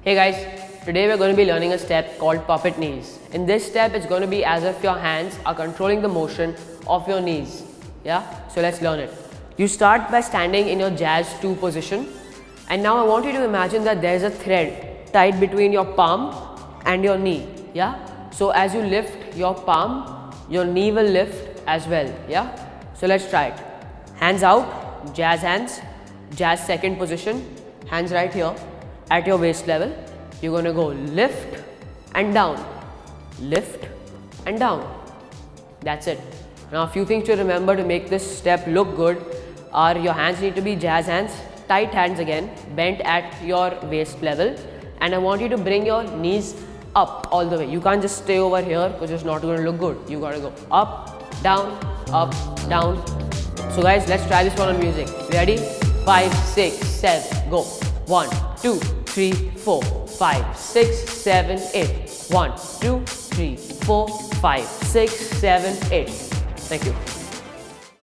Hey guys, today we're going to be learning a step called puppet knees. In this step, it's going to be as if your hands are controlling the motion of your knees. Yeah, so let's learn it. You start by standing in your jazz 2 position, and now I want you to imagine that there's a thread tied between your palm and your knee. Yeah, so as you lift your palm, your knee will lift as well. Yeah, so let's try it. Hands out, jazz hands, jazz 2nd position, hands right here at your waist level. You're going to go lift and down, lift and down. That's it. Now a few things to remember to make this step look good are your hands need to be jazz hands, tight hands again, bent at your waist level, and I want you to bring your knees up all the way. You can't just stay over here because it's not going to look good. You got to go up, down, down. So guys, let's try this one on music. Ready? 5, 6, 7, go. 1, 2, 3, 4, 5, 6, 7, 8. 1, 2, 3, 4, 5, 6, 7, 8. Thank you.